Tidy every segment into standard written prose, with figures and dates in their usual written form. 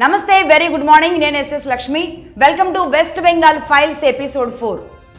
నమస్తే, very good morning. నేను S S Lakshmi. Welcome to West Bengal files episode 4.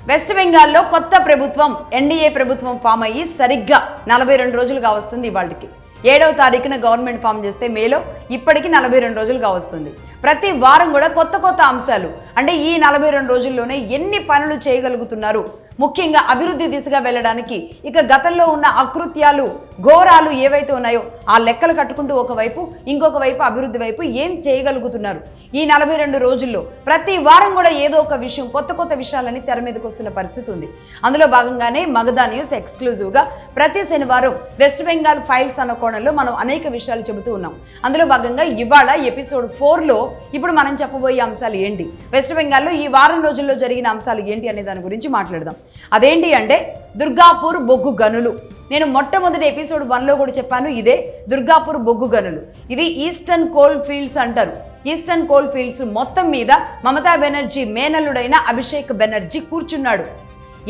West బెంగాల్లో కొత్త ప్రభుత్వం ఎన్డీఏ ప్రభుత్వం ఫామ్ అయ్యి సరిగ్గా 42 రోజులుగా వస్తుంది. ఇవాళకి 7వ తారీఖున గవర్నమెంట్ ఫామ్ చేస్తే మేలో ఇప్పటికి 42 రోజులుగా వస్తుంది. ప్రతి వారం కూడా కొత్త అంశాలు, అంటే ఈ 42 రోజుల్లోనే ఎన్ని పనులు చేయగలుగుతున్నారు, ముఖ్యంగా అభివృద్ధి దిశగా వెళ్ళడానికి ఇక గతంలో ఉన్న అకృత్యాలు ఘోరాలు ఏవైతే ఉన్నాయో ఆ లెక్కలు కట్టుకుంటూ ఒకవైపు ఇంకొక వైపు అభివృద్ధి వైపు ఏం చేయగలుగుతున్నారు. ఈ 42 రోజుల్లో ప్రతి వారం కూడా ఏదో ఒక విషయం, కొత్త విషయాలని తెర మీదకి వస్తున్న పరిస్థితి ఉంది. అందులో భాగంగానే మగధా న్యూస్ ఎక్స్క్లూజివ్గా ప్రతి శనివారం వెస్ట్ బెంగాల్ ఫైల్స్ అన్న కోణంలో మనం అనేక విషయాలు చెబుతూ ఉన్నాం. అందులో భాగంగా ఇవాళ ఎపిసోడ్ 4లో ఇప్పుడు మనం చెప్పబోయే అంశాలు ఏంటి, వెస్ట్ బెంగాల్లో ఈ వారం రోజుల్లో జరిగిన అంశాలు ఏంటి అనే దాని గురించి మాట్లాడదాం. అదేంటి అంటే దుర్గాపూర్ బొగ్గు గనులు. నేను మొట్టమొదటి ఎపిసోడ్ 1లో కూడా చెప్పాను, ఇదే దుర్గాపూర్ బొగ్గు గనులు. ఇది ఈస్టర్న్ కోల్ ఫీల్డ్స్ అంటారు. ఈస్టర్న్ కోల్ ఫీల్డ్స్ మొత్తం మీద మమతా బెనర్జీ మేనల్లుడైన అభిషేక్ బెనర్జీ కూర్చున్నాడు.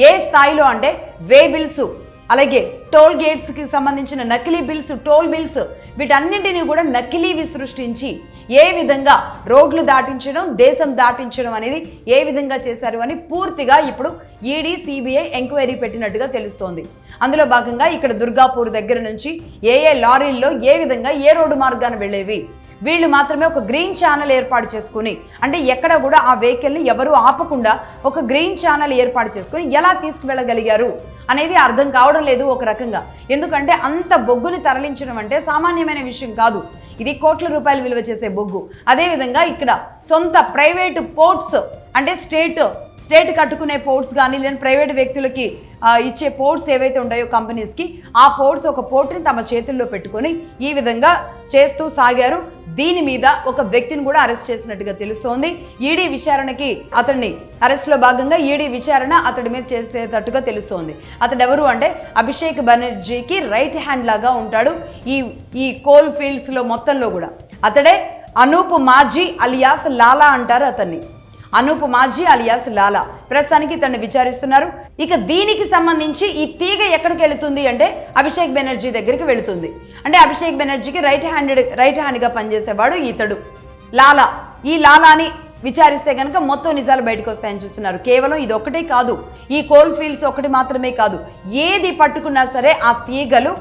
ఏ స్థాయిలో అంటే వే బిల్స్, అలాగే టోల్ గేట్స్కి సంబంధించిన నకిలీ బిల్స్, టోల్ బిల్స్, వీటన్నింటినీ కూడా నకిలీవి సృష్టించి ఏ విధంగా రోడ్లు దాటించడం, దేశం దాటించడం అనేది ఏ విధంగా చేశారు అని పూర్తిగా ఇప్పుడు ఈడీ సిబిఐ ఎంక్వైరీ పెట్టినట్టుగా తెలుస్తోంది. అందులో భాగంగా ఇక్కడ దుర్గాపూర్ దగ్గర నుంచి ఏ లారీల్లో ఏ విధంగా ఏ రోడ్డు మార్గాన్ని వెళ్ళేవి, వీళ్ళు మాత్రమే ఒక గ్రీన్ ఛానల్ ఏర్పాటు చేసుకుని, అంటే ఎక్కడ కూడా ఆ వెహికల్ని ఎవరు ఆపకుండా ఒక గ్రీన్ ఛానల్ ఏర్పాటు చేసుకుని ఎలా తీసుకువెళ్ళగలిగారు అనేది అర్థం కావడం లేదు ఒక రకంగా. ఎందుకంటే అంత బొగ్గుని తరలించడం అంటే సామాన్యమైన విషయం కాదు. ఇది కోట్ల రూపాయలు విలువ చేసే బొగ్గు. అదేవిధంగా ఇక్కడ సొంత ప్రైవేటు పోర్ట్స్, అంటే స్టేట్ కట్టుకునే పోర్ట్స్ కానీ లేదా ప్రైవేట్ వ్యక్తులకి ఇచ్చే పోర్ట్స్ ఏవైతే ఉంటాయో కంపెనీస్కి, ఆ పోర్ట్స్ ఒక పోర్ట్ని తమ చేతుల్లో పెట్టుకొని ఈ విధంగా చేస్తూ సాగారు. దీని మీద ఒక వ్యక్తిని కూడా అరెస్ట్ చేసినట్టుగా తెలుస్తోంది. ఈడీ విచారణకి అతన్ని అరెస్ట్లో భాగంగా ఈడీ విచారణ అతడి మీద చేసేటట్టుగా తెలుస్తోంది. అతడు ఎవరు అంటే అభిషేక్ బెనర్జీకి రైట్ హ్యాండ్ లాగా ఉంటాడు ఈ కోల్ ఫీల్డ్స్లో మొత్తంలో కూడా. అతడే అనూప్ మాజీ అలియాస్ లాలా అంటారు అతన్ని. అనూప్ మాజీ అలియాస్ లాలా ప్రస్తుతానికి తనని విచారిస్తున్నారు. ఇక దీనికి సంబంధించి ఈ తీగ ఎక్కడికి వెళుతుంది అంటే అభిషేక్ బెనర్జీ దగ్గరికి వెళుతుంది. అంటే అభిషేక్ బెనర్జీకి రైట్ హ్యాండ్గా పనిచేసేవాడు ఇతడు లాలా. ఈ లాలాని విచారిస్తే కనుక మొత్తం నిజాలు బయటకు వస్తాయని చూస్తున్నారు. కేవలం ఇది ఒకటే కాదు, ఈ కోల్ ఫీల్డ్స్ ఒకటి మాత్రమే కాదు, ఏది పట్టుకున్నా సరే ఆ తీగలు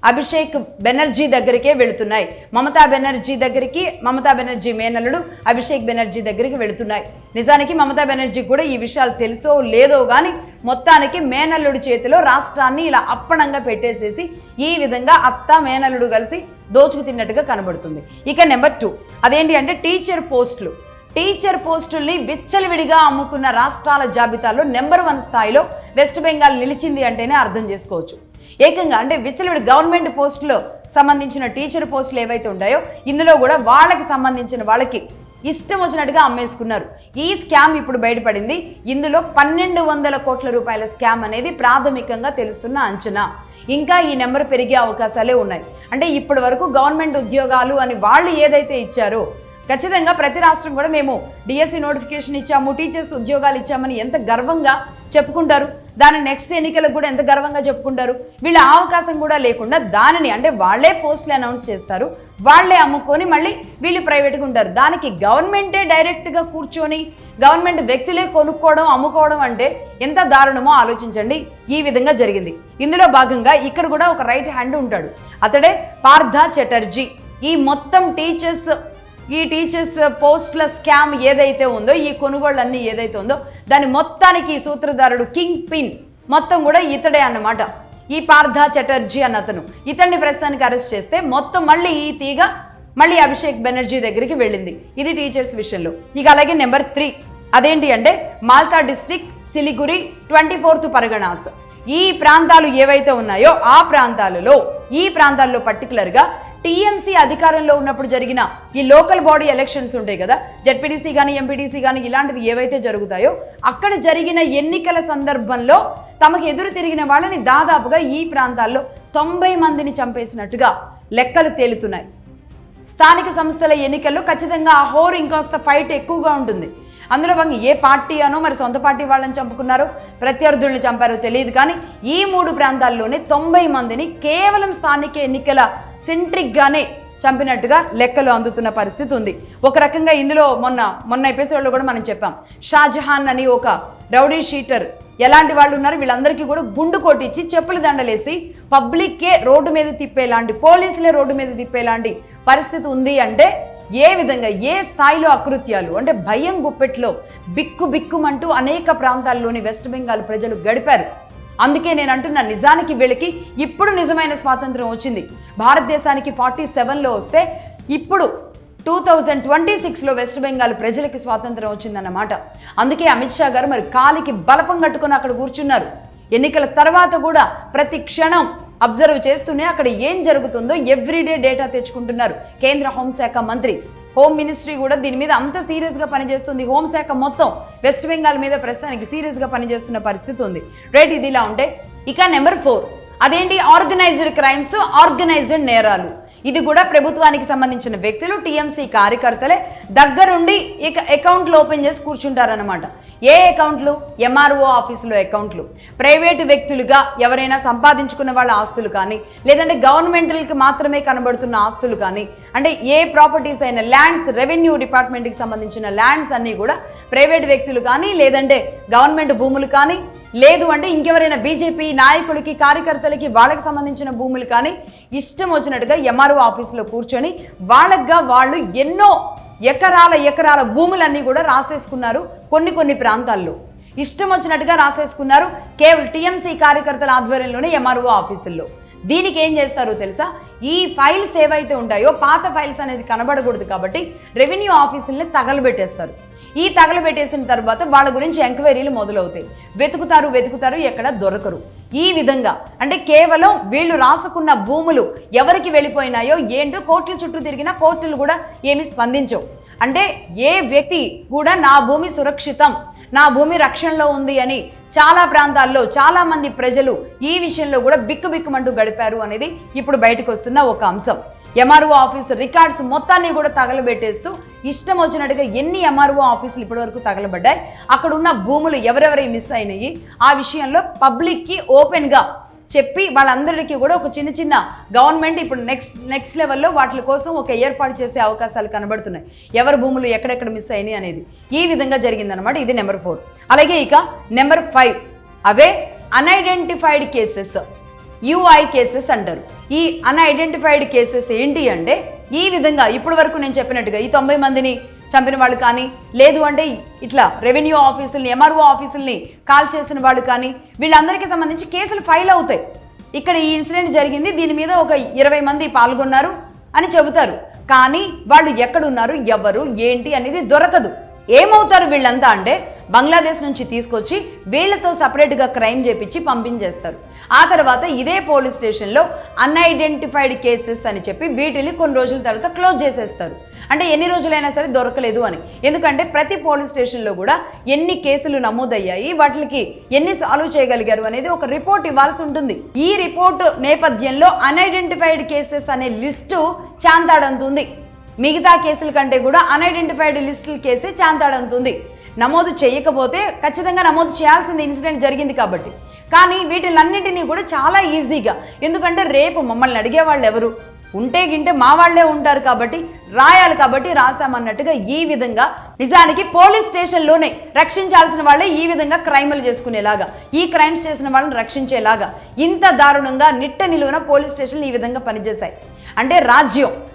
అభిషేక్ బెనర్జీ దగ్గరికే వెళుతున్నాయి. మమతా బెనర్జీ మేనల్లుడు అభిషేక్ బెనర్జీ దగ్గరికి వెళుతున్నాయి. నిజానికి మమతా బెనర్జీ కూడా ఈ విషయాలు తెలుసో లేదో కానీ మొత్తానికి మేనల్లుడి చేతిలో రాష్ట్రాన్ని ఇలా అప్పణంగా పెట్టేసేసి ఈ విధంగా అత్త మేనల్లుడు కలిసి దోచుకు తిన్నట్టుగా కనబడుతుంది. ఇక నెంబర్ 2 అదేంటి అంటే టీచర్ పోస్టుల్ని విచ్చలవిడిగా అమ్ముకున్న రాష్ట్రాల జాబితాలో నెంబర్ 1 స్థాయిలో వెస్ట్ బెంగాల్ నిలిచింది అంటేనే అర్థం చేసుకోవచ్చు. ఏకంగా అంటే విచ్చలవిడి గవర్నమెంట్ పోస్టులో సంబంధించిన టీచర్ పోస్టులు ఏవైతే ఉంటాయో ఇందులో కూడా వాళ్ళకి సంబంధించిన వాళ్ళకి ఇష్టం వచ్చినట్టుగా అమ్మేసుకున్నారు. ఈ స్కామ్ ఇప్పుడు బయటపడింది. ఇందులో 1200 కోట్ల రూపాయల స్కామ్ అనేది ప్రాథమికంగా తెలుస్తున్న అంచనా. ఇంకా ఈ నెంబర్ పెరిగే అవకాశాలే ఉన్నాయి. అంటే ఇప్పటి వరకు గవర్నమెంట్ ఉద్యోగాలు అని వాళ్ళు ఏదైతే ఇచ్చారో, ఖచ్చితంగా ప్రతి రాష్ట్రం కూడా మేము డిఎస్సి నోటిఫికేషన్ ఇచ్చాము, టీచర్స్ ఉద్యోగాలు ఇచ్చామని ఎంత గర్వంగా చెప్పుకుంటారు. దాని నెక్స్ట్ ఎన్నికలకు కూడా ఎంత గర్వంగా చెప్పుకుంటారు. వీళ్ళ అవకాశం కూడా లేకుండా దానిని, అంటే వాళ్లే పోస్టులు అనౌన్స్ చేస్తారు, వాళ్లే అమ్ముకొని మళ్ళీ వీళ్ళు ప్రైవేట్గా ఉంటారు. దానికి గవర్నమెంటే డైరెక్ట్గా కూర్చొని గవర్నమెంట్ వ్యక్తులే కొనుక్కోవడం, అమ్ముకోవడం అంటే ఎంత దారుణమో ఆలోచించండి. ఈ విధంగా జరిగింది. ఇందులో భాగంగా ఇక్కడ కూడా ఒక రైట్ హ్యాండ్ ఉంటాడు. అతడే పార్థ చటర్జీ. ఈ మొత్తం టీచర్స్ పోస్టుల స్కామ్ ఏదైతే ఉందో, ఈ కొనుగోళ్ళన్నీ ఏదైతే ఉందో దాని మొత్తానికి సూత్రధారుడు, కింగ్ పిన్ మొత్తం కూడా ఇతడే అన్నమాట. ఈ పార్థ చటర్జీ అన్న అతను. ఇతన్ని ప్రస్తుతానికి అరెస్ట్ చేస్తే మొత్తం మళ్ళీ ఈ తీగ మళ్ళీ అభిషేక్ బెనర్జీ దగ్గరికి వెళ్ళింది. ఇది టీచర్స్ విషయంలో. ఇక అలాగే నెంబర్ 3 అదేంటి అంటే మాల్తా డిస్ట్రిక్ట్, సిలిగురి, 24th పరగణాస్. ఈ ప్రాంతాలు ఏవైతే ఉన్నాయో ఆ ప్రాంతాల్లో పర్టికులర్గా టీఎంసీ అధికారంలో ఉన్నప్పుడు జరిగిన ఈ లోకల్ బాడీ ఎలక్షన్స్ ఉంటాయి కదా, జెడ్పీటీసీ కానీ ఎంపీటీసీ కానీ ఇలాంటివి ఏవైతే జరుగుతాయో అక్కడ జరిగిన ఎన్నికల సందర్భంలో తమకు ఎదురు తిరిగిన వాళ్ళని దాదాపుగా ఈ ప్రాంతాల్లో 90 మందిని చంపేసినట్టుగా లెక్కలు తేలుతున్నాయి. స్థానిక సంస్థల ఎన్నికల్లో ఖచ్చితంగా ఆ హోరు ఇంకొస్త ఫైట్ ఎక్కువగా ఉంటుంది. అందులో భాగంగా ఏ పార్టీ అనో మరి సొంత పార్టీ వాళ్ళని చంపుకున్నారో, ప్రత్యర్థుల్ని చంపారో తెలియదు కానీ ఈ 3 ప్రాంతాల్లోనే 90 మందిని కేవలం స్థానిక ఎన్నికల సెంట్రిక్గానే చంపినట్టుగా లెక్కలు అందుతున్న పరిస్థితి ఉంది. ఒక రకంగా ఇందులో మొన్న ఎపిసోడ్లో కూడా మనం చెప్పాం, షాజహాన్ అని ఒక రౌడీ షీటర్ ఎలాంటి వాళ్ళు ఉన్నారు, వీళ్ళందరికీ కూడా గుండు కొట్టించి చెప్పులు దండలేసి పబ్లిక్కే రోడ్డు మీద తిప్పేలాంటి, పోలీసులే రోడ్డు మీద తిప్పేలాంటి పరిస్థితి ఉంది. అంటే ఏ విధంగా, ఏ స్థాయిలో అకృత్యాలు, అంటే భయం గుప్పెట్లో బిక్కుమంటూ అనేక ప్రాంతాల్లోని వెస్ట్ బెంగాల్ ప్రజలు గడిపారు. అందుకే నేను అంటున్నా, నిజానికి వీళ్ళకి ఇప్పుడు నిజమైన స్వాతంత్రం వచ్చింది. భారతదేశానికి 47లో వస్తే ఇప్పుడు 2026లో వెస్ట్ బెంగాల్ ప్రజలకి స్వాతంత్రం వచ్చిందన్నమాట. అందుకే అమిత్ షా గారు మరి కాలికి బలపం కట్టుకొని అక్కడ కూర్చున్నారు. ఎన్నికల తర్వాత కూడా ప్రతి క్షణం అబ్జర్వ్ చేస్తూనే అక్కడ ఏం జరుగుతుందో ఎవ్రీడే డేటా తెచ్చుకుంటున్నారు. కేంద్ర హోంశాఖ మంత్రి, హోమ్ మినిస్ట్రీ కూడా దీని మీద అంత సీరియస్గా పనిచేస్తుంది. హోంశాఖ మొత్తం వెస్ట్ బెంగాల్ మీద ప్రస్తుతానికి సీరియస్గా పనిచేస్తున్న పరిస్థితి ఉంది. రైట్, ఇది ఇలా ఉంటే ఇక నెంబర్ 4 అదేంటి, ఆర్గనైజ్డ్ క్రైమ్స్, ఆర్గనైజ్డ్ నేరాలు. ఇది కూడా ప్రభుత్వానికి సంబంధించిన వ్యక్తులు, టీఎంసీ కార్యకర్తలే దగ్గరుండి ఇక అకౌంట్లు ఓపెన్ చేసి కూర్చుంటారన్నమాట. ఏ అకౌంట్లు? ఎంఆర్ఓ ఆఫీసులో అకౌంట్లు. ప్రైవేటు వ్యక్తులుగా ఎవరైనా సంపాదించుకున్న వాళ్ళ ఆస్తులు కానీ, లేదంటే గవర్నమెంట్కి మాత్రమే కనబడుతున్న ఆస్తులు కానీ, అంటే ఏ ప్రాపర్టీస్ అయినా, ల్యాండ్స్, రెవెన్యూ డిపార్ట్మెంట్కి సంబంధించిన ల్యాండ్స్ అన్నీ కూడా ప్రైవేటు వ్యక్తులు కానీ, లేదంటే గవర్నమెంట్ భూములు కానీ, లేదు అంటే ఇంకెవరైనా బీజేపీ నాయకులకి, కార్యకర్తలకి, వాళ్ళకి సంబంధించిన భూములు కానీ ఇష్టం వచ్చినట్టుగా ఎంఆర్ఓ ఆఫీసులో కూర్చొని వాళ్ళగా వాళ్ళు ఎన్నో ఎకరాల భూములన్నీ కూడా రాసేసుకున్నారు. కొన్ని ప్రాంతాల్లో ఇష్టం వచ్చినట్టుగా రాసేసుకున్నారు. కేవలం టీఎంసీ కార్యకర్తల ఆధ్వర్యంలోనే ఎంఆర్ఓ ఆఫీసుల్లో. దీనికి ఏం చేస్తారో తెలుసా, ఈ ఫైల్స్ ఏవైతే ఉంటాయో పాత ఫైల్స్ అనేది కనబడకూడదు కాబట్టి రెవెన్యూ ఆఫీసుల్ని తగలబెట్టేస్తారు. ఈ తగలబెట్టేసిన తర్వాత వాళ్ళ గురించి ఎంక్వైరీలు మొదలవుతాయి. వెతుకుతారు, ఎక్కడ దొరకరు. ఈ విధంగా అంటే కేవలం వీళ్ళు రాసుకున్న భూములు ఎవరికి వెళ్ళిపోయినాయో ఏంటో కోర్టుల చుట్టూ తిరిగినా కోర్టులు కూడా ఏమీ స్పందించవు. అంటే ఏ వ్యక్తి కూడా నా భూమి సురక్షితం, నా భూమి రక్షణలో ఉంది అని చాలా ప్రాంతాల్లో చాలా మంది ప్రజలు ఈ విషయంలో కూడా బిక్కుమంటూ గడిపారు అనేది ఇప్పుడు బయటకు వస్తున్న ఒక అంశం. ఎంఆర్ఓ ఆఫీసు రికార్డ్స్ మొత్తాన్ని కూడా తగలబెట్టేస్తూ ఇష్టం వచ్చినట్టుగా ఎన్ని ఎంఆర్ఓ ఆఫీసులు ఇప్పటివరకు తగలబడ్డాయి, అక్కడ ఉన్న భూములు ఎవరెవరై మిస్ అయినాయి, ఆ విషయంలో పబ్లిక్కి ఓపెన్గా చెప్పి వాళ్ళందరికీ కూడా ఒక చిన్న గవర్నమెంట్ ఇప్పుడు నెక్స్ట్ లెవెల్లో వాటి కోసం ఒక ఏర్పాటు చేసే అవకాశాలు కనబడుతున్నాయి. ఎవరి భూములు ఎక్కడెక్కడ మిస్ అయినాయి అనేది ఈ విధంగా జరిగిందనమాట. ఇది నెంబర్ 4. అలాగే ఇక నెంబర్ 5 అవే అన్ఐడెంటిఫైడ్ కేసెస్, యూఐ కేసెస్ అంటారు. ఈ అన్ఐడెంటిఫైడ్ కేసెస్ ఏంటి అంటే ఈ విధంగా ఇప్పటి వరకు నేను చెప్పినట్టుగా ఈ 90 మందిని చంపిన వాళ్ళు కానీ, లేదు అంటే ఇట్లా రెవెన్యూ ఆఫీసుల్ని, ఎంఆర్ఓ ఆఫీసుల్ని కాల్ చేసిన వాళ్ళు కానీ, వీళ్ళందరికీ సంబంధించి కేసులు ఫైల్ అవుతాయి. ఇక్కడ ఈ ఇన్సిడెంట్ జరిగింది, దీని మీద ఒక 20 మంది పాల్గొన్నారు అని చెబుతారు. కానీ వాళ్ళు ఎక్కడున్నారు, ఎవరు, ఏంటి అనేది దొరకదు. ఏమవుతారు వీళ్ళంతా అంటే బంగ్లాదేశ్ నుంచి తీసుకొచ్చి వీళ్లతో సపరేట్గా క్రైమ్ చేపించి పంపించేస్తారు. ఆ తర్వాత ఇదే పోలీస్ స్టేషన్లో అన్ఐడెంటిఫైడ్ కేసెస్ అని చెప్పి వీటిని కొన్ని రోజుల తర్వాత క్లోజ్ చేసేస్తారు. అంటే ఎన్ని రోజులైనా సరే దొరకలేదు అని. ఎందుకంటే ప్రతి పోలీస్ స్టేషన్లో కూడా ఎన్ని కేసులు నమోదయ్యాయి, వాటికి ఎన్ని సాల్వ్ చేయగలిగారు అనేది ఒక రిపోర్ట్ ఇవ్వాల్సి ఉంటుంది. ఈ రిపోర్టు నేపథ్యంలో అన్ఐడెంటిఫైడ్ కేసెస్ అనే లిస్టు చాంతాడంతుంది. మిగతా కేసుల కంటే కూడా అన్ఐడెంటిఫైడ్ లిస్టుల కేసే చాంతాడంతుంది. నమోదు చేయకపోతే ఖచ్చితంగా నమోదు చేయాల్సింది, ఇన్సిడెంట్ జరిగింది కాబట్టి. కానీ వీటిలన్నింటినీ కూడా చాలా ఈజీగా, ఎందుకంటే రేపు మమ్మల్ని అడిగే వాళ్ళు ఎవరు ఉంటే గింటే మా వాళ్లే ఉంటారు కాబట్టి రాయాలి, కాబట్టి రాసామన్నట్టుగా ఈ విధంగా నిజానికి పోలీస్ స్టేషన్లోనే రక్షించాల్సిన వాళ్ళే ఈ విధంగా క్రైమ్లు చేసుకునేలాగా, ఈ క్రైమ్స్ చేసిన వాళ్ళని రక్షించేలాగా ఇంత దారుణంగా నిట్ట నిలువున పోలీస్ స్టేషన్లు ఈ విధంగా పనిచేశాయి. అంటే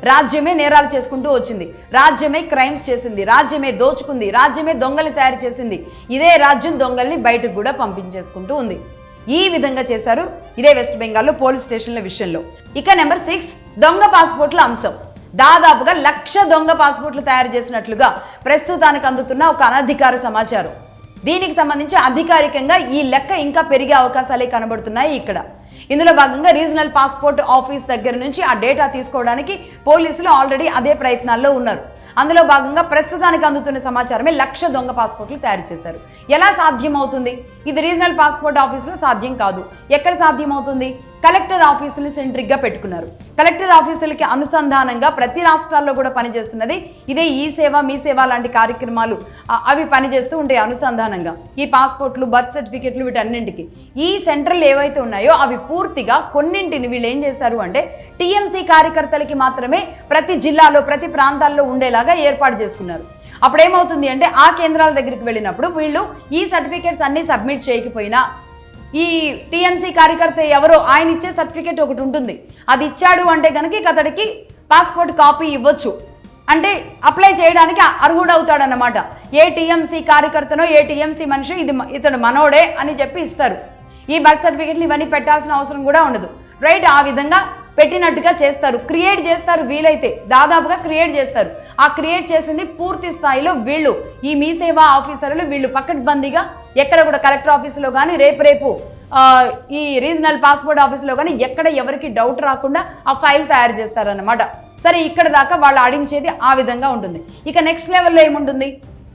రాజ్యమే నేరాలు చేసుకుంటూ వచ్చింది, రాజ్యమే క్రైమ్స్ చేసింది, రాజ్యమే దోచుకుంది, రాజ్యమే దొంగల్ని తయారు చేసింది, ఇదే రాజ్యం దొంగల్ని బయటకు కూడా పంపించేసుకుంటూ ఉంది. ఈ విధంగా చేశారు ఇదే వెస్ట్ బెంగాల్లో పోలీస్ స్టేషన్ల విషయంలో. ఇక నెంబర్ 6 దొంగ పాస్పోర్ట్ల అంశం. దాదాపుగా 1,00,000 దొంగ పాస్పోర్ట్లు తయారు చేసినట్లుగా ప్రస్తుతానికి అందుతున్న ఒక అనధికార సమాచారం. దీనికి సంబంధించి అధికారికంగా ఈ లెక్క ఇంకా పెరిగే అవకాశాలే కనబడుతున్నాయి ఇక్కడ. ఇందులో భాగంగా రీజనల్ పాస్పోర్ట్ ఆఫీస్ దగ్గర నుంచి ఆ డేటా తీసుకోవడానికి పోలీసులు ఆల్రెడీ అదే ప్రయత్నాల్లో ఉన్నారు. అందులో భాగంగా ప్రస్తుతానికి అందుతున్న సమాచారమే 1,00,000 దొంగ పాస్పోర్ట్లు తయారు చేశారు. ఎలా సాధ్యం అవుతుంది? ఇది రీజనల్ పాస్పోర్ట్ ఆఫీసులో సాధ్యం కాదు. ఎక్కడ సాధ్యం అవుతుంది? కలెక్టర్ ఆఫీసులు సెంట్రిక్గా పెట్టుకున్నారు. కలెక్టర్ ఆఫీసులకి అనుసంధానంగా ప్రతి రాష్ట్రాల్లో కూడా పనిచేస్తున్నది ఇదే ఈ సేవ మీ సేవ లాంటి కార్యక్రమాలు అవి పనిచేస్తూ ఉంటాయి అనుసంధానంగా. ఈ పాస్పోర్ట్లు, బర్త్ సర్టిఫికెట్లు వీటన్నింటికి ఈ సెంటర్లు ఏవైతే ఉన్నాయో అవి పూర్తిగా కొన్నింటిని వీళ్ళు ఏం చేశారు అంటే టీఎంసీ కార్యకర్తలకి మాత్రమే ప్రతి జిల్లాలో ప్రతి ప్రాంతాల్లో ఉండేలాగా ఏర్పాటు చేసుకున్నారు. అప్పుడేమవుతుంది అంటే ఆ కేంద్రాల దగ్గరికి వెళ్ళినప్పుడు వీళ్ళు ఈ సర్టిఫికేట్స్ అన్నీ సబ్మిట్ చేయకపోయినా ఈ టీఎంసీ కార్యకర్త ఎవరో ఆయన ఇచ్చే సర్టిఫికేట్ ఒకటి ఉంటుంది, అది ఇచ్చాడు అంటే కనుక అతడికి పాస్పోర్ట్ కాపీ ఇవ్వచ్చు, అంటే అప్లై చేయడానికి అర్హుడవుతాడన్నమాట. ఏ టీఎంసీ కార్యకర్తనో ఏ టీఎంసీ మనిషి ఇతడు మనోడే అని చెప్పి ఇస్తారు. ఈ బర్త్ సర్టిఫికేట్లు ఇవన్నీ పెట్టాల్సిన అవసరం కూడా ఉండదు, రైట్? ఆ విధంగా పెట్టినట్టుగా చేస్తారు, క్రియేట్ చేస్తారు. వీలైతే దాదాపుగా క్రియేట్ చేస్తారు. ఆ క్రియేట్ చేసింది పూర్తి స్థాయిలో వీళ్ళు ఈ మీ సేవా ఆఫీసర్లు వీళ్ళు పకడ్బందీగా ఎక్కడ కూడా కలెక్టర్ ఆఫీసులో కానీ రేపు ఈ రీజనల్ పాస్పోర్ట్ ఆఫీసులో కానీ ఎక్కడ ఎవరికి డౌట్ రాకుండా ఆ ఫైల్ తయారు చేస్తారన్నమాట. సరే, ఇక్కడ దాకా వాళ్ళు ఆడించేది ఆ విధంగా ఉంటుంది. ఇక నెక్స్ట్ లెవెల్లో ఏముంటుంది,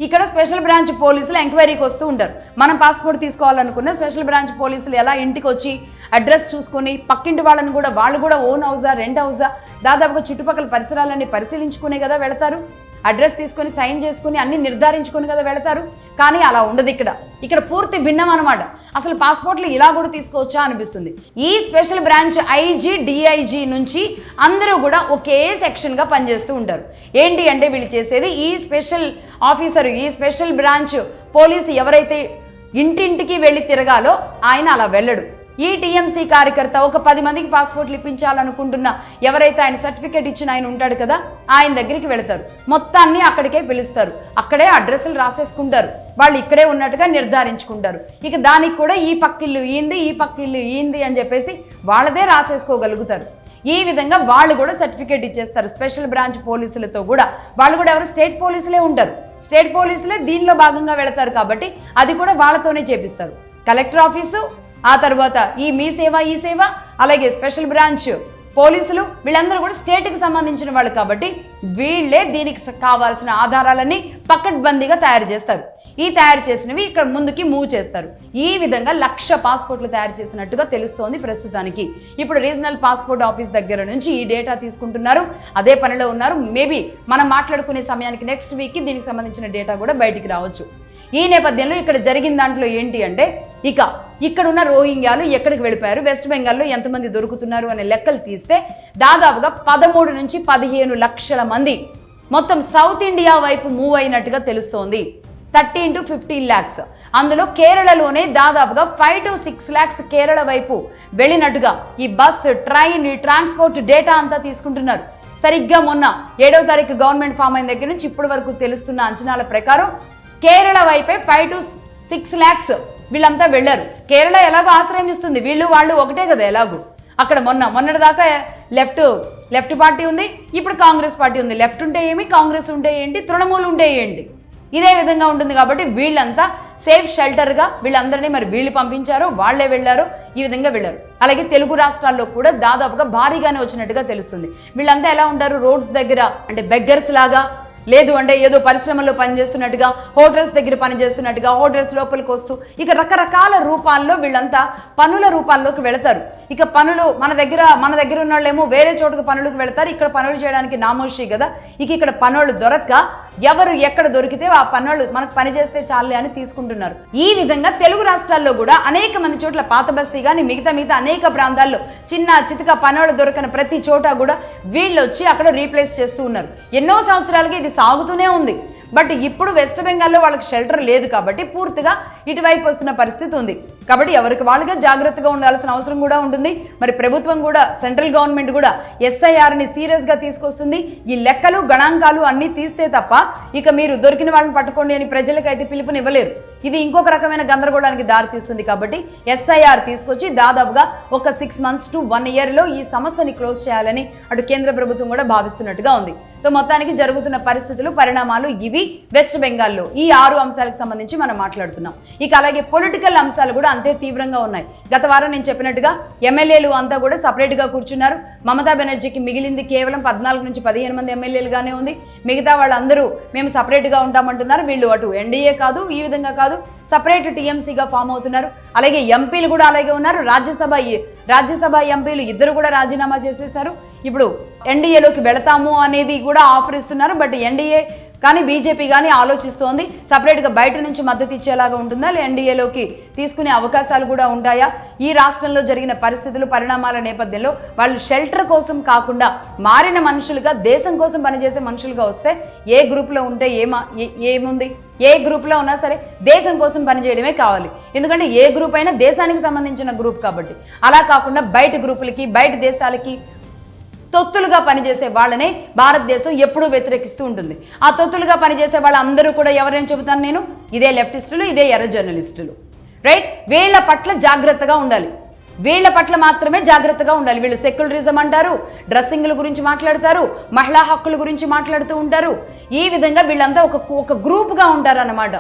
ఇక్కడ స్పెషల్ బ్రాంచ్ పోలీసులు ఎంక్వైరీకి వస్తూ ఉంటారు. మనం పాస్పోర్ట్ తీసుకోవాలనుకున్న స్పెషల్ బ్రాంచ్ పోలీసులు ఎలా ఇంటికి వచ్చి అడ్రస్ చూసుకొని పక్కింటి వాళ్ళని కూడా వాళ్ళు కూడా ఓన్ హౌసా రెంట్ హౌసా దాదాపుగా చుట్టుపక్కల పరిసరాలన్నీ పరిశీలించుకునే కదా వెళతారు. అడ్రస్ తీసుకొని సైన్ చేసుకుని అన్ని నిర్ధారించుకొని కదా వెళతారు. కానీ అలా ఉండదు ఇక్కడ పూర్తి భిన్నం అనమాట. అసలు పాస్పోర్ట్లు ఇలా కూడా తీసుకోవచ్చా అనిపిస్తుంది. ఈ స్పెషల్ బ్రాంచ్ ఐజీ డిఐజీ నుంచి అందరూ కూడా ఒకే సెక్షన్గా పనిచేస్తూ ఉంటారు. ఏంటి అంటే వీళ్ళు చేసేది ఈ స్పెషల్ ఆఫీసర్ ఈ స్పెషల్ బ్రాంచ్ పోలీసు ఎవరైతే ఇంటింటికి వెళ్ళి తిరగాలో ఆయన అలా వెళ్ళడు. ఈ టీఎంసీ కార్యకర్త ఒక 10 మందికి పాస్పోర్ట్లు ఇప్పించాలనుకుంటున్న ఎవరైతే ఆయన సర్టిఫికేట్ ఇచ్చిన ఆయన ఉంటాడు కదా, ఆయన దగ్గరికి వెళతారు. మొత్తాన్ని అక్కడికే పిలుస్తారు, అక్కడే అడ్రస్లు రాసేసుకుంటారు, వాళ్ళు ఇక్కడే ఉన్నట్టుగా నిర్ధారించుకుంటారు. ఇక దానికి కూడా ఈ పక్కిల్లు ఈంది ఈ పక్కిల్లు ఈంది అని చెప్పేసి వాళ్ళదే రాసేసుకోగలుగుతారు. ఈ విధంగా వాళ్ళు కూడా సర్టిఫికేట్ ఇచ్చేస్తారు. స్పెషల్ బ్రాంచ్ పోలీసులతో కూడా వాళ్ళు కూడా ఎవరు స్టేట్ పోలీసులే ఉంటారు. స్టేట్ పోలీసులే దీనిలో భాగంగా వెళతారు కాబట్టి అది కూడా వాళ్ళతోనే చేపిస్తారు. కలెక్టర్ ఆఫీసు, ఆ తర్వాత ఈ మీ సేవ ఈ సేవ అలాగే స్పెషల్ బ్రాంచ్ పోలీసులు వీళ్ళందరూ కూడా స్టేట్కి సంబంధించిన వాళ్ళు కాబట్టి వీళ్ళే దీనికి కావాల్సిన ఆధారాలన్నీ పకడ్బందీగా తయారు చేస్తారు. ఈ తయారు చేసినవి ఇక్కడ ముందుకి మూవ్ చేస్తారు. ఈ విధంగా 1,00,000 పాస్పోర్ట్లు తయారు చేసినట్టుగా తెలుస్తోంది ప్రస్తుతానికి. ఇప్పుడు రీజనల్ పాస్పోర్ట్ ఆఫీస్ దగ్గర నుంచి ఈ డేటా తీసుకుంటున్నారు, అదే పనిలో ఉన్నారు. మేబీ మనం మాట్లాడుకునే సమయానికి నెక్స్ట్ వీక్కి దీనికి సంబంధించిన డేటా కూడా బయటికి రావచ్చు. ఈ నేపథ్యంలో ఇక్కడ జరిగిన దాంట్లో ఏంటి అంటే ఇక్కడున్న రోహింగ్యాలు ఎక్కడికి వెళ్ళిపోయారు, వెస్ట్ బెంగాల్లో ఎంతమంది దొరుకుతున్నారు అనే లెక్కలు తీస్తే దాదాపుగా 13 నుంచి 15 లక్షల మంది మొత్తం సౌత్ ఇండియా వైపు మూవ్ అయినట్టుగా తెలుస్తోంది. 13 to 15 lakhs. అందులో కేరళలోనే దాదాపుగా 5 to 6 lakhs కేరళ వైపు వెళ్ళినట్టుగా ఈ బస్ ట్రైన్ ఈ ట్రాన్స్పోర్ట్ డేటా అంతా తీసుకుంటున్నారు. సరిగ్గా మొన్న 7వ తారీఖు గవర్నమెంట్ ఫామ్ అయిన దగ్గర నుంచి ఇప్పటి వరకు తెలుస్తున్న అంచనాల ప్రకారం కేరళ వైపే 5 to 6 lakhs వీళ్ళంతా వెళ్ళారు. కేరళ ఎలాగో ఆశ్రయం ఇస్తుంది, వీళ్ళు వాళ్ళు ఒకటే కదా ఎలాగో. అక్కడ మొన్నటిదాకా లెఫ్ట్ పార్టీ ఉంది, ఇప్పుడు కాంగ్రెస్ పార్టీ ఉంది. లెఫ్ట్ ఉంటే ఏమి, కాంగ్రెస్ ఉంటే ఏంటి, తృణమూల్ ఉంటే ఏంటి, ఇదే విధంగా ఉంటుంది. కాబట్టి వీళ్ళంతా సేఫ్ షెల్టర్గా వీళ్ళందరినీ మరి వీళ్ళు పంపించారు, వాళ్లే వెళ్ళారు, ఈ విధంగా వెళ్ళారు. అలాగే తెలుగు రాష్ట్రాల్లో కూడా దాదాపుగా భారీగానే వచ్చినట్టుగా తెలుస్తుంది. వీళ్ళంతా ఎలా ఉంటారు, రోడ్స్ దగ్గర అంటే బెగ్గర్స్ లాగా, లేదు అంటే ఏదో పరిశ్రమల్లో పనిచేస్తున్నట్టుగా, హోటల్స్ దగ్గర పనిచేస్తున్నట్టుగా, హోటల్స్ లోపలికి వస్తూ ఇక రకరకాల రూపాల్లో వీళ్ళంతా పనుల రూపాల్లోకి వెళతారు. ఇక పనులు మన దగ్గర ఉన్న వాళ్ళేమో వేరే చోటుకు పనులకు వెళతారు. ఇక్కడ పనులు చేయడానికి నామోషి కదా. ఇక్కడ పనులు దొరక్క ఎవరు ఎక్కడ దొరికితే ఆ పనులు మనకు పని చేస్తే చాలే అని తీసుకుంటున్నారు. ఈ విధంగా తెలుగు రాష్ట్రాల్లో కూడా అనేక మంది చోట్ల పాత బస్తీ కానీ మిగతా అనేక ప్రాంతాల్లో చిన్న చితక పనులు దొరకని ప్రతి చోట కూడా వీళ్ళు వచ్చి అక్కడ రీప్లేస్ చేస్తూ ఉన్నారు. ఎన్నో సంవత్సరాలుగా ఇది సాగుతూనే ఉంది. బట్ ఇప్పుడు వెస్ట్ బెంగాల్లో వాళ్ళకి షెల్టర్ లేదు కాబట్టి పూర్తిగా ఇటువైపు వస్తున్న పరిస్థితి ఉంది. కాబట్టి ఎవరికి వాళ్ళుగా జాగ్రత్తగా ఉండాల్సిన అవసరం కూడా ఉంటుంది. మరి ప్రభుత్వం కూడా, సెంట్రల్ గవర్నమెంట్ కూడా SIRని సీరియస్గా తీసుకొస్తుంది. ఈ లెక్కలు గణాంకాలు అన్నీ తీస్తే తప్ప ఇక మీరు దొరికిన వాళ్ళని పట్టుకోండి అని ప్రజలకైతే పిలుపునివ్వలేరు. ఇది ఇంకొక రకమైన గందరగోళానికి దారితీస్తుంది. కాబట్టి SIR తీసుకొచ్చి దాదాపుగా ఒక 6 months to 1 yearలో ఈ సమస్యని క్లోజ్ చేయాలని అటు కేంద్ర ప్రభుత్వం కూడా భావిస్తున్నట్టుగా ఉంది. సో మొత్తానికి జరుగుతున్న పరిస్థితులు పరిణామాలు ఇవి వెస్ట్ బెంగాల్లో ఈ 6 అంశాలకు సంబంధించి మనం మాట్లాడుతున్నాం. ఇక అలాగే పొలిటికల్ అంశాలు కూడా అంతే తీవ్రంగా ఉన్నాయి. గత వారం నేను చెప్పినట్టుగా ఎమ్మెల్యేలు అంతా కూడా సపరేట్గా కూర్చున్నారు. మమతా బెనర్జీకి మిగిలింది కేవలం 14 నుంచి 15 మంది ఎమ్మెల్యేలుగానే ఉంది. మిగతా వాళ్ళందరూ మేము సపరేట్గా ఉంటామంటున్నారు. వీళ్ళు అటు ఎన్డీఏ కాదు, ఈ విధంగా కాదు, సపరేట్ టీఎంసీగా ఫామ్ అవుతున్నారు. అలాగే ఎంపీలు కూడా అలాగే ఉన్నారు. రాజ్యసభ ఎంపీలు ఇద్దరు కూడా రాజీనామా చేసేశారు. ఇప్పుడు ఎన్డీఏలోకి వెళతాము అనేది కూడా ఆఫర్ ఇస్తున్నారు. బట్ ఎన్డీఏ కానీ బీజేపీ కానీ ఆలోచిస్తోంది సపరేట్గా బయట నుంచి మద్దతు ఇచ్చేలాగా ఉంటుందా, ఎన్డీఏలోకి తీసుకునే అవకాశాలు కూడా ఉంటాయా. ఈ రాష్ట్రంలో జరిగిన పరిస్థితులు పరిణామాల నేపథ్యంలో వాళ్ళు షెల్టర్ కోసం కాకుండా మారిన మనుషులుగా, దేశం కోసం పనిచేసే మనుషులుగా వస్తే ఏ గ్రూప్లో ఉంటే ఏముంది, ఏ గ్రూప్లో ఉన్నా సరే దేశం కోసం పనిచేయడమే కావాలి. ఎందుకంటే ఏ గ్రూప్ అయినా దేశానికి సంబంధించిన గ్రూప్ కాబట్టి. అలా కాకుండా బయట గ్రూపులకి, బయట దేశాలకి తొత్తులుగా పనిచేసే వాళ్ళనే భారతదేశం ఎప్పుడూ వ్యతిరేకిస్తూ ఉంటుంది. ఆ తొత్తులుగా పనిచేసే వాళ్ళందరూ కూడా ఎవరైనా చెబుతాను నేను, ఇదే లెఫ్టిస్టులు, ఇదే ఎర్ర జర్నలిస్టులు, రైట్. వీళ్ళ పట్ల జాగ్రత్తగా ఉండాలి. వీళ్ళ పట్ల మాత్రమే జాగ్రత్తగా ఉండాలి. వీళ్ళు సెక్యులరిజం అంటారు, డ్రెస్సింగ్ల గురించి మాట్లాడతారు, మహిళా హక్కుల గురించి మాట్లాడుతూ ఉంటారు. ఈ విధంగా వీళ్ళంతా ఒక గ్రూప్గా ఉంటారు అన్నమాట.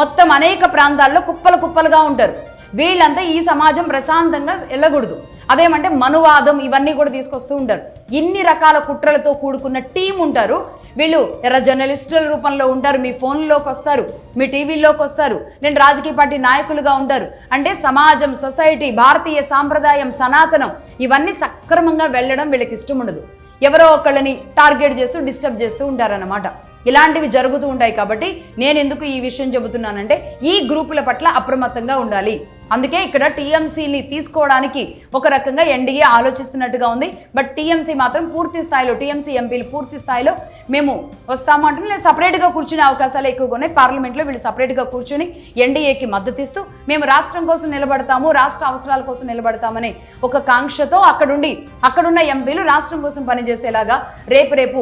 మొత్తం అనేక ప్రాంతాల్లో కుప్పలుగా ఉంటారు. వీళ్ళంతా ఈ సమాజం ప్రశాంతంగా వెళ్ళకూడదు. అదేమంటే మనువాదం ఇవన్నీ కూడా తీసుకొస్తూ ఉంటారు. ఇన్ని రకాల కుట్రలతో కూడుకున్న టీం ఉంటారు. వీళ్ళు ఎర్ర జర్నలిస్టుల రూపంలో ఉంటారు, మీ ఫోన్లోకి వస్తారు, మీ టీవీల్లోకి వస్తారు, నేను రాజకీయ పార్టీ నాయకులుగా ఉంటారు. అంటే సమాజం, సొసైటీ, భారతీయ సాంప్రదాయం, సనాతనం ఇవన్నీ సక్రమంగా వెళ్ళడం వీళ్ళకి ఇష్టం ఉండదు. ఎవరో ఒకళ్ళని టార్గెట్ చేస్తూ డిస్టర్బ్ చేస్తూ ఉంటారన్నమాట. ఇలాంటివి జరుగుతూ ఉంటాయి. కాబట్టి నేను ఎందుకు ఈ విషయం చెబుతున్నానంటే ఈ గ్రూపుల పట్ల అప్రమత్తంగా ఉండాలి. అందుకే ఇక్కడ టీఎంసీని తీసుకోవడానికి ఒక రకంగా ఎన్డీఏ ఆలోచిస్తున్నట్టుగా ఉంది. బట్ టీఎంసీ మాత్రం పూర్తి స్థాయిలో, టీఎంసీ ఎంపీలు పూర్తి స్థాయిలో మేము వస్తాము అంటున్నా. నేను సపరేట్గా కూర్చునే అవకాశాలు ఎక్కువగా ఉన్నాయి. పార్లమెంట్లో వీళ్ళు సపరేట్గా కూర్చుని ఎన్డీఏకి మద్దతు ఇస్తూ మేము రాష్ట్రం కోసం నిలబడతాము, రాష్ట్ర అవసరాల కోసం నిలబడతామనే ఒక కాంక్షతో అక్కడున్న ఎంపీలు రాష్ట్రం కోసం పనిచేసేలాగా రేపు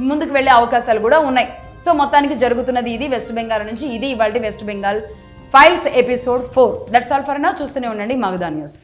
ముందుకు వెళ్ళే అవకాశాలు కూడా ఉన్నాయి. సో మొత్తానికి జరుగుతున్నది ఇది వెస్ట్ బెంగాల్ నుంచి. ఇది ఇవాళ west Bengal files episode 4. That's all for now. చూస్తూనే ఉండండి మగధా న్యూస్.